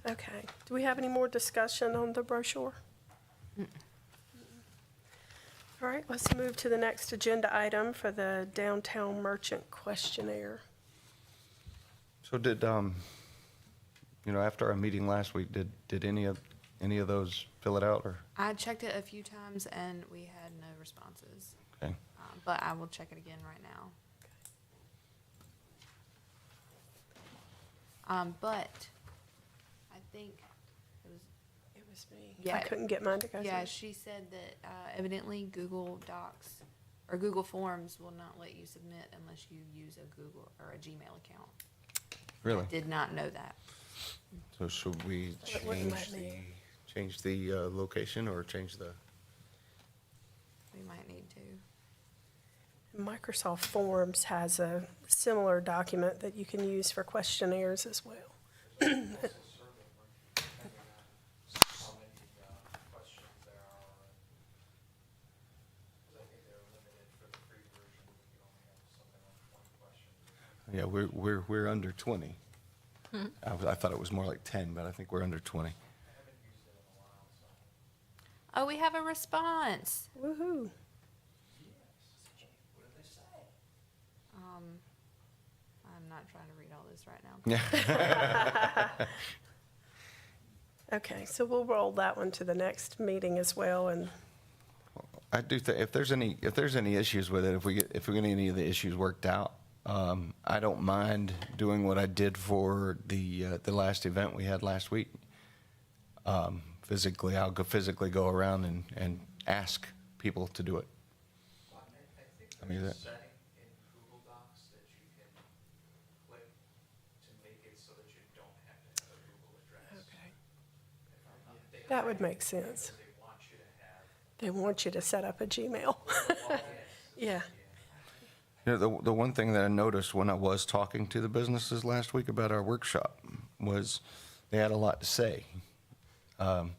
Okay, do we have any more discussion on the brochure? All right, let's move to the next agenda item for the downtown merchant questionnaire. So did, after our meeting last week, did any of those fill it out, or? I checked it a few times and we had no responses. Okay. But I will check it again right now. But I think it was, It was me. I Yeah. couldn't get mine to go yeah, through. she said that evidently Google Docs or Google Forms will not let you submit unless you use a Google or a Gmail account. Really? Did not know that. So should we It wouldn't let me. change the location or change the? We might need to. Microsoft Forms has a similar document that you can use for questionnaires as well. How many questions there are? Because I think they're limited for the free version, you only have something like 20 questions. Yeah, we're under 20. I thought it was more like 10, but I think we're under 20. I haven't used it in a while, so. Oh, we have a response. Woo-hoo. What did they say? I'm not trying to read all this right now. Yeah. Okay, so we'll roll that one to the next meeting as well, and I do think if there's any issues with it, if we get any of the issues worked out, I don't mind doing what I did for the last event we had last week. I'll physically go around and ask people to do it. Well, I think I mean, there's a that- setting in Google Docs that you can click to make it so that you don't have to have a Google address. okay, If I'm not mistaken. that would make sense. They want you to have. They want you to set up a Gmail. Yeah, The one thing that I noticed when I was talking to the businesses last week about our workshop was they had a lot to say. And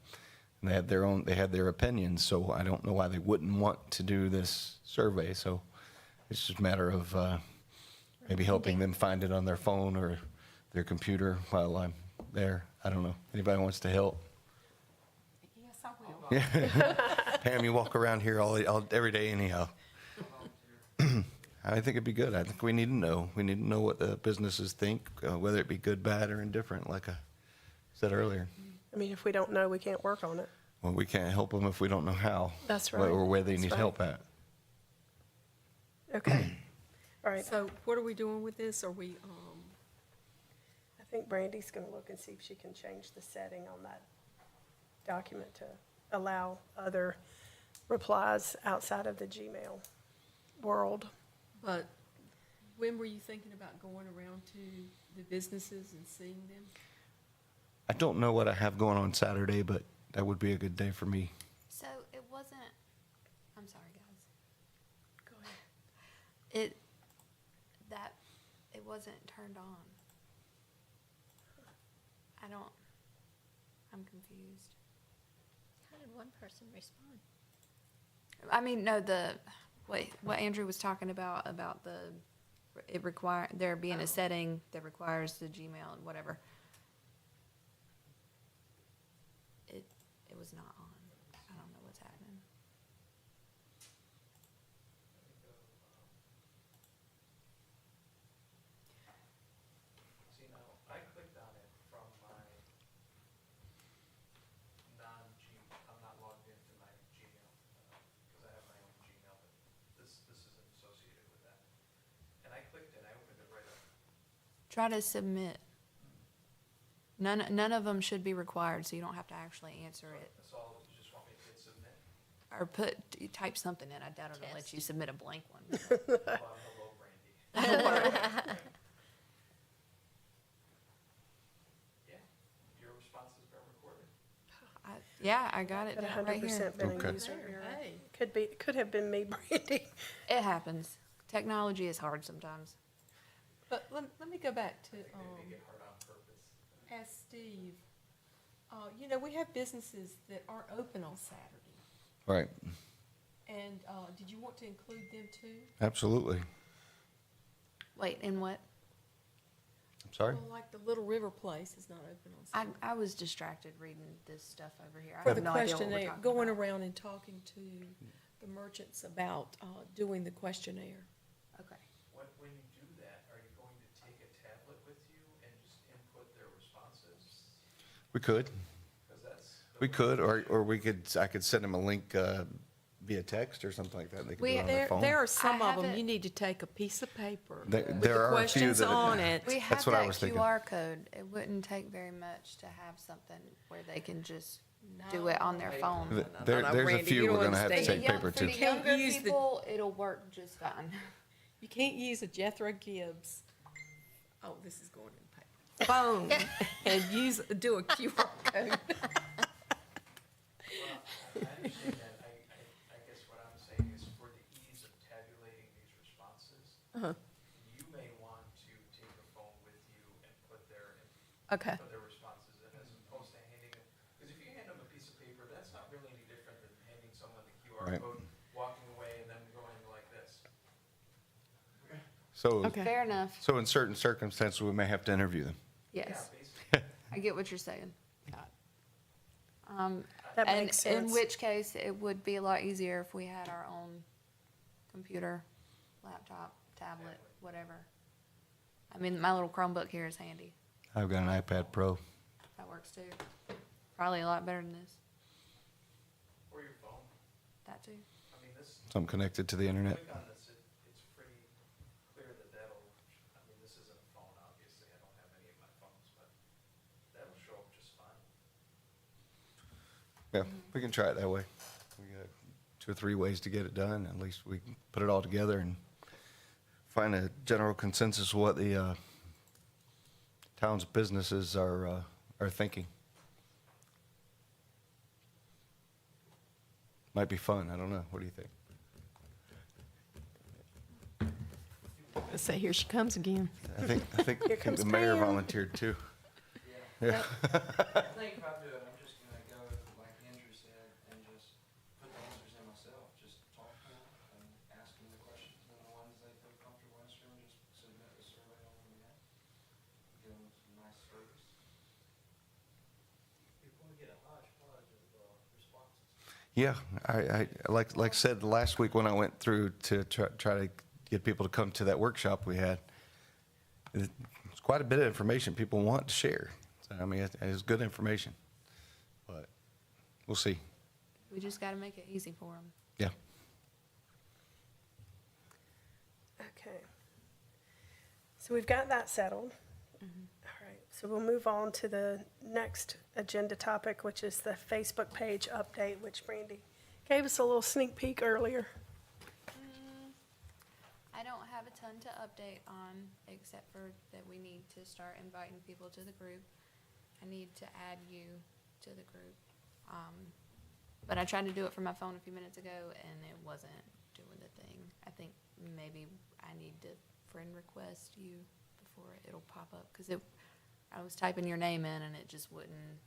they had their opinions, so I don't know why they wouldn't want to do this survey. So it's just a matter of maybe helping them find it on their phone or their computer while I'm there. I don't know. Anybody wants to help? Yes, I will. Yeah. Pam, you walk around here every day anyhow. I think it'd be good. I think we need to know. We need to know what the businesses think, whether it be good, bad, or indifferent, like I said earlier. I mean, if we don't know, we can't work on it. Well, we can't help them if we don't know how. That's right. Or where they That's need right. help at. Okay, all right. So what are we doing with this? Are we, think Brandy's gonna look and see if she can change the setting on that document to allow other replies outside of the Gmail world. But when were you thinking about going around to the businesses and seeing them? I don't know what I have going on Saturday, but that would be a good day for me. So it wasn't, I'm sorry, guys. Go ahead. It wasn't turned on. I'm confused. How did one person respond? I mean, no, what Andrew was talking about there being a setting that requires the Gmail and whatever. It was not on. I don't know what's happening. See, now, I clicked on it from my I'm not logged into my Gmail, because I have my own Gmail, but this isn't associated with that. And I clicked it, I opened it right up. Try to submit. None of them should be required, so you don't have to actually answer it. That's all, you just want me to hit submit? Or type something in. I doubt it'll let you submit a blank one. Well, hello, Brandy. Yeah, your response has been recorded. Yeah, I got it But right here. 100% been a Okay. user error. Hey. Could have been me, Brandy. It happens. Technology is hard sometimes. But let me go back to, They make it hard on purpose. ask Steve. You know, we have businesses that aren't open on Saturday. Right, And, did you want to include them too? absolutely. Wait, in what? I'm sorry? Well, like the Little River Place is not open on Saturday. I was distracted reading this stuff over here. I For have the no idea what we're questionnaire, talking going about. around and talking to the merchants about, doing the questionnaire. Okay. When you do that, are you going to take a tablet with you and just input their responses? We could. Because that's. We could, or we could, I could send them a link via text or something like that. They could do We- it on their phone. There are some I of them, haven't- you need to take a piece of paper There- with there the are a few questions that- on it. We have That's what I that was thinking. QR code. It wouldn't take very much to have something where they can just do it on their phone. There's a Randy, few you don't we're gonna have to understand. take paper For the to. Can't younger use the- people, it'll work just fine. You can't use a Jethro Gibbs, oh, this is going in paper, phone, and do a QR code. I understand that. I guess what I'm saying is for the ease of tabulating these responses, you may want to take a phone with you and put their Okay. responses in as opposed to handing them. Because if you hand them a piece of paper, that's not really any different than handing someone the QR Right. code, walking away and then going like this. So, Okay. Fair enough. so in certain circumstances, we may have to interview them. Yes, Basically. I get what you're saying. That And makes in sense. which case, it would be a lot easier if we had our own computer, laptop, tablet, whatever. I mean, my little Chromebook here is handy. I've got an iPad Pro. That works too. Probably a lot better than this. Or your phone. That too. I mean, this, So I'm connected to the internet. click on this, it's pretty clear that I mean, this isn't a phone, obviously. I don't have any of my phones, but that'll show up just fine. Yeah, we can try it that way. We got 2 or 3 ways to get it done. At least we can put it all together and find a general consensus of what the town's businesses are thinking. Might be fun. I don't know. What do you think? Let's say, here she comes again. I think Here comes the mayor Pam. volunteered too. Yeah. I think if I do it, I'm just gonna go, like Andrew said, and just put the answers in myself, just talk to them and ask them the questions, and the ones they feel comfortable answering, just submit the survey on them again. Give them some nice service. You're gonna get a hodgepodge of, responses. Yeah, I like I said last week when I went through to try to get people to come to that workshop we had. It's quite a bit of information people want to share. So, I mean, it's good information, but we'll see. We just gotta make it easy for them. Yeah. Okay. So we've got that settled. All right, So we'll move on to the next agenda topic, which is the Facebook page update, which Brandy gave us a little sneak peek earlier. I don't have a ton to update on, except for that we need to start inviting people to the group. I need to add you to the group. But I tried to do it from my phone a few minutes ago, and it wasn't doing the thing. I think maybe I need to friend request you before it'll pop up, because I was typing your name in, and it just wouldn't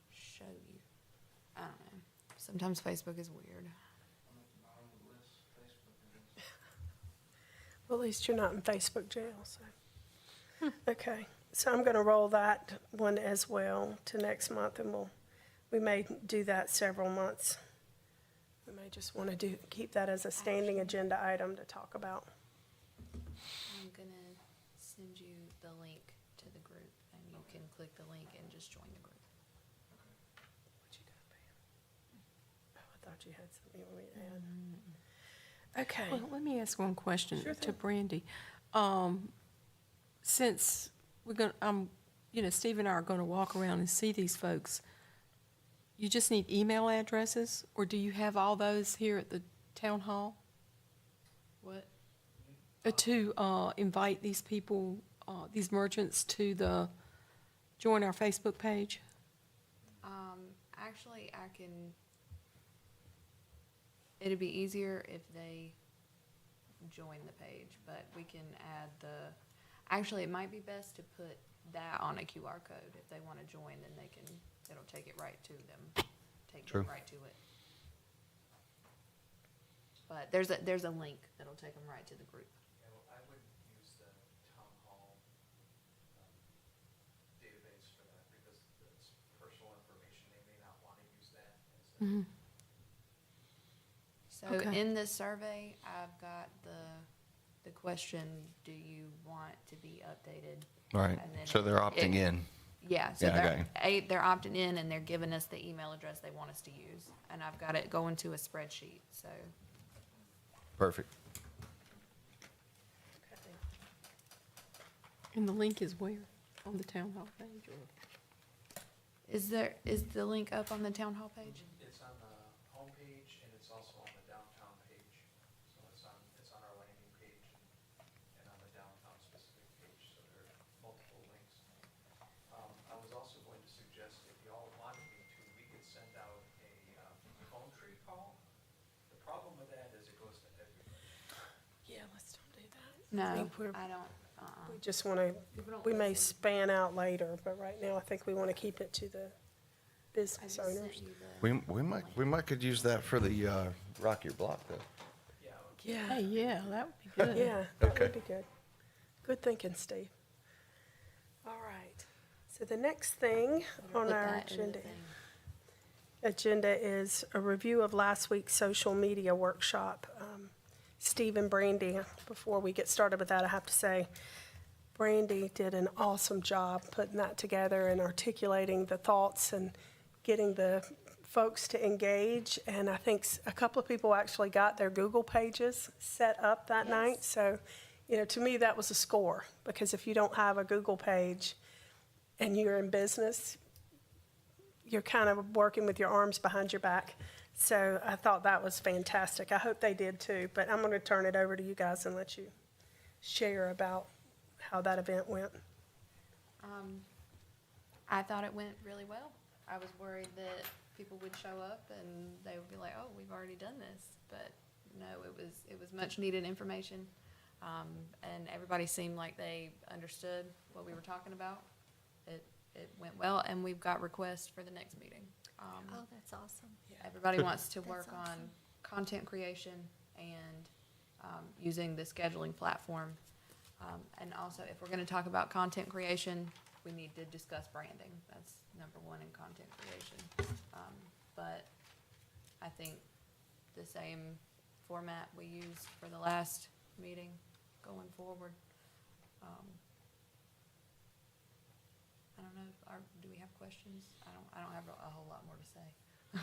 show you. I don't know. Sometimes Facebook is weird. I'm at the bottom of the list, Facebook is. Well, at least you're not in Facebook jail, so. Okay, so I'm gonna roll that one as well to next month, and we may do that several months. We may just wanna keep that as a standing agenda item to talk about. I'm gonna send you the link to the group, and you can click the link and just join the group. What you got, Pam? Oh, I thought you had something you wanted me to add. Okay. Well, let me ask one question Sure to thing. Brandy. Since we're gonna, Steve and I are gonna walk around and see these folks, you just need email addresses, or do you have all those here at the town hall? What? To invite these people, these merchants to join our Facebook page? Actually, it'd be easier if they join the page, but we can add actually, it might be best to put that on a QR code. If they want to join, then it'll take it right to them, True. them right to it. But there's a link that'll take them right to the group. Yeah, well, I would use the town hall database for that, because it's personal information. They may not want to use that as a. So Okay. in this survey, I've got the question, do you want to be updated? Right, And then so they're opting in. Yeah, so Yeah, I got they're opting in, and they're giving us the email address they want us to use. And I've got it going to a spreadsheet, so. Perfect. And the link is where? On the town hall page, or? Is the link up on the town hall page? It's on the homepage, and it's also on the downtown page. So it's on our landing page and on the downtown specific page, so there are multiple links. I was also going to suggest, if y'all wanted me to, we could send out a phone tree call. The problem with that is it goes to everybody. Yeah, let's don't do that. No, think we're- I don't, We just wanna, we may span out later, but right now I think we wanna keep it to the I business just sent owners. you the. We might could use that for the Rock Your Block, though. Yeah, Hey, yeah, that would be good. Yeah, that Okay. would be good. Good thinking, Steve. All right, so the next thing Put on our that in the thing. agenda is a review of last week's social media workshop. Steve and Brandy, before we get started with that, I have to say, Brandy did an awesome job putting that together and articulating the thoughts and getting the folks to engage. And I think a couple of people actually got their Google pages set up that night. So, to me, that was a score, because if you don't have a Google page and you're in business, you're kind of working with your arms behind your back. So I thought that was fantastic. I hope they did too, but I'm going to turn it over to you guys and let you share about how that event went. I thought it went really well. I was worried that people would show up and they would be like, "Oh, we've already done this," but no, it was much needed information, and everybody seemed like they understood what we were talking about. It went well, and we've got requests for the next meeting. Oh, that's awesome. Everybody wants to work That's on awesome. content creation and using the scheduling platform. And also, if we're going to talk about content creation, we need to discuss branding. That's number one in content creation. But I think the same format we used for the last meeting going forward. I don't know, do we have questions? I don't have a whole lot more to say.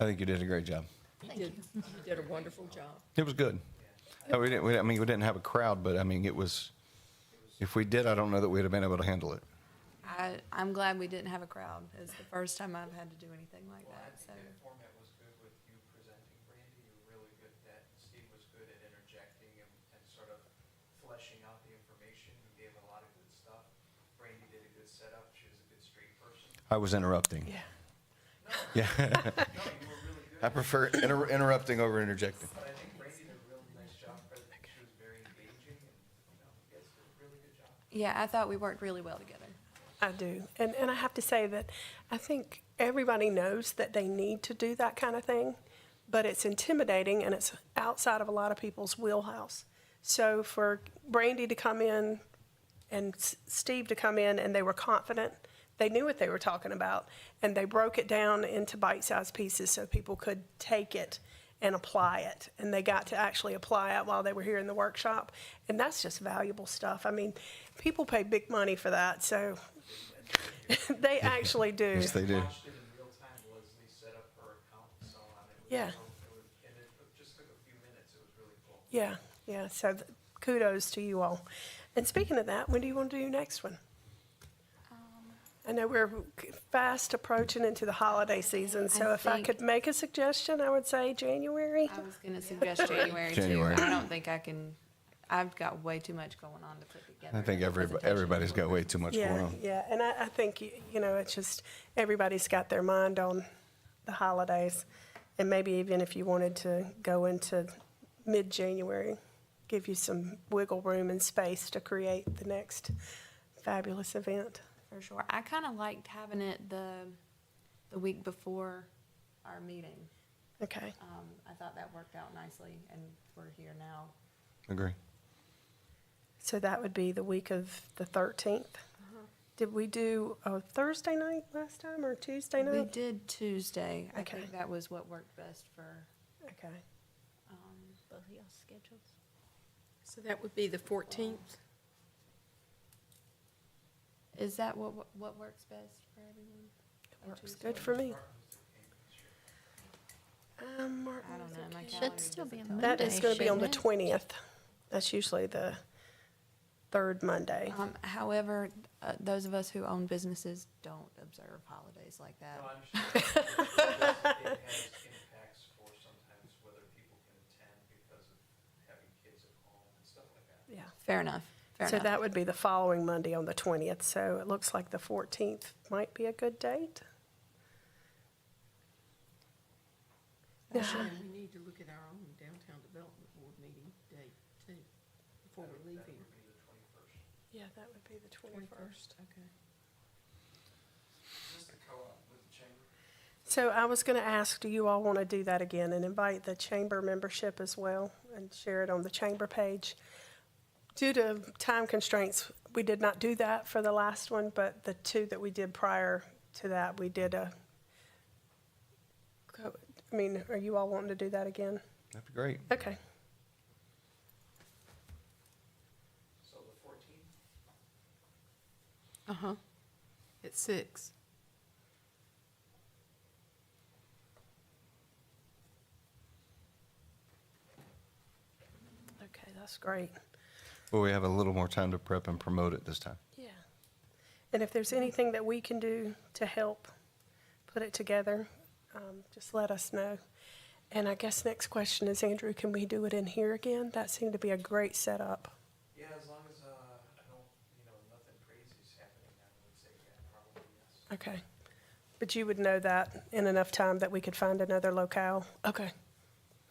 I think you did a great job. You did a wonderful job. It was good. We didn't have a crowd, but I mean, it was, if we did, I don't know that we'd have been able to handle it. I'm glad we didn't have a crowd. It's the first time I've had to do anything like Well, I that, so. think that format was good with you presenting, Brandy. You were really good at that. Steve was good at interjecting and sort of fleshing out the information. You gave a lot of good stuff. Brandy did a good setup. She was a good street person. I was interrupting. Yeah. Yeah. No, you were really good. I prefer interrupting over interjecting. But I think Brandy did a really nice job. She was very engaging and, you guys did a really good job. Yeah, I thought we worked really well together. I do. And I have to say that I think everybody knows that they need to do that kind of thing, but it's intimidating and it's outside of a lot of people's wheelhouse. So for Brandy to come in and Steve to come in and they were confident, they knew what they were talking about, and they broke it down into bite-sized pieces so people could take it and apply it. And they got to actually apply it while they were here in the workshop. And that's just valuable stuff. I mean, people pay big money for that, so they actually do. Yes, they do. Watched it in real time. Leslie set up her account and so on. Yeah. And it just took a few minutes. It was really cool. Yeah, yeah, so kudos to you all. And speaking of that, when do you want to do your next one? I know we're fast approaching into the holiday season, so if I think- could make a suggestion, I would say January. I was gonna suggest January too. January. I don't think I can, I've got way too much going on to put together. I think a presentation. everybody's got way too much going Yeah, on. yeah, and I think, it's just, everybody's got their mind on the holidays. And maybe even if you wanted to go into mid-January, give you some wiggle room and space to create the next fabulous event. For sure. I kinda liked having it the week before our meeting. Okay, I thought that worked out nicely, and we're here now. Agree. so that would be the week of the 13th. Did we do a Thursday night last time or Tuesday We night? did Tuesday. I Okay. think that was what worked best for, Okay, Both of y'all's schedules. So that would be the 14th? is that what works best for everyone? works good for me. Martin I don't know, Luther my King. calendar Should still be a doesn't tell me. That is Monday, going to be on the shouldn't it? 20th. That's usually the third Monday. However, those of us who own businesses don't observe holidays like that. No, I understand. It has impacts for sometimes whether people can attend because of having kids at home and stuff like that. Yeah. Fair enough, fair So enough. that would be the following Monday on the 20th. So it looks like the 14th might be a good date. Yeah. And we need to look at our own downtown development board meeting date too, before we leave That here. would be the 21st. Yeah, that would be the 21st. Okay. Is this the co-op with the chamber? So I was going to ask, do you all want to do that again and invite the chamber membership as well and share it on the chamber page? Due to time constraints, we did not do that for the last one, but the two that we did prior to that, we did are you all wanting to do that again? That'd be great. Okay. So the 14th? Uh-huh. At 6. Okay, that's great. Well, we have a little more time to prep and promote it this time. Yeah. And if there's anything that we can do to help put it together, just let us know. And I guess next question is, Andrew, can we do it in here again? That seemed to be a great setup. Yeah, as long as, I don't, nothing crazy is happening, I would say, yeah, probably yes. Okay. But you would know that in enough time that we could find another locale? Okay.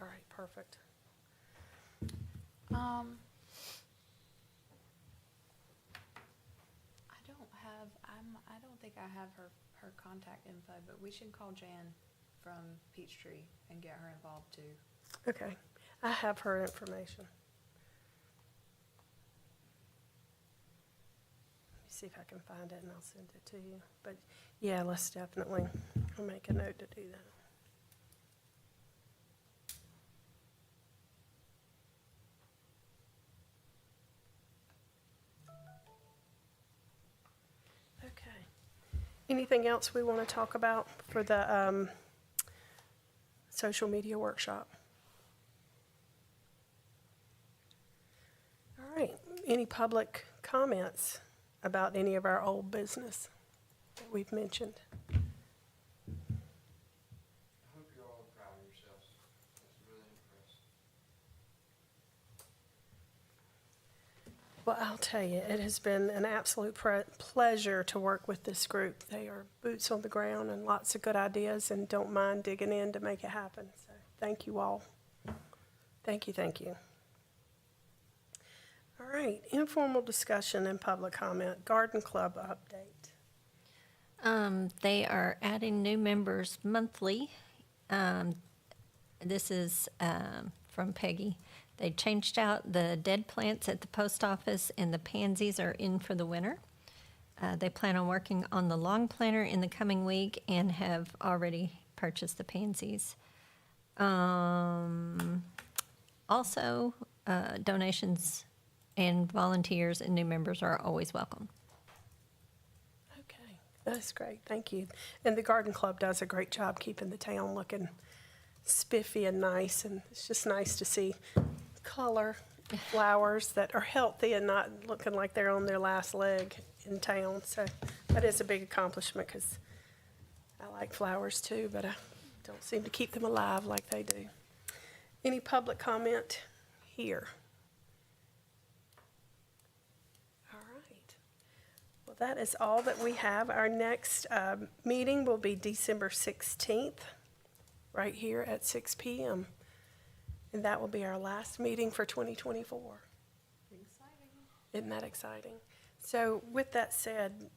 All right, perfect. I don't think I have her contact info, but we should call Jan from Peachtree and get her involved too. Okay. I have her information. Let me see if I can find it and I'll send it to you. But yeah, let's definitely, I'll make a note to do that. Okay. Anything else we want to talk about for the social media workshop? All right. Any public comments? about any of our old business that we've mentioned. I hope you're all proud of yourselves. That's really impressive. Well, I'll tell you, it has been an absolute pleasure to work with this group. They are boots on the ground and lots of good ideas and don't mind digging in to make it happen. So thank you all. Thank you, thank you. All right, informal discussion and public comment. Garden Club update. They are adding new members monthly. This is from Peggy. They changed out the dead plants at the post office, and the pansies are in for the winter. They plan on working on the lawn planter in the coming week and have already purchased the pansies. Also, donations and volunteers and new members are always welcome. Okay, that's great, thank you. And the Garden Club does a great job keeping the town looking spiffy and nice, and it's just nice to see color flowers that are healthy and not looking like they're on their last leg in town. So that is a big accomplishment, because I like flowers too, but I don't seem to keep them alive like they do. Any public comment here? All right. Well, that is all that we have. Our next meeting will be December 16th, right here at 6 p.m. And that will be our last meeting for 2024. Isn't that exciting? So with that said,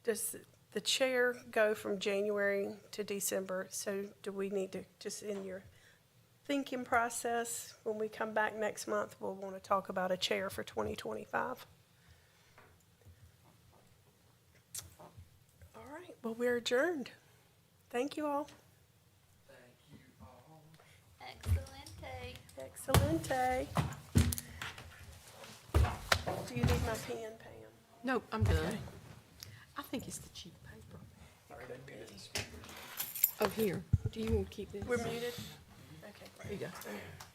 does the chair go from January to December? So do we need to, just in your thinking process, when we come back next month, we'll want to talk about a chair for 2025? All right, well, we're adjourned. Thank you all. Thank you all. Excelente. Do you need my pen, Pam? Nope, I'm done. I think it's the cheap paper. All right, I muted the speakers. Oh, here. Do you want to keep this? We're muted? Okay, There you go. great.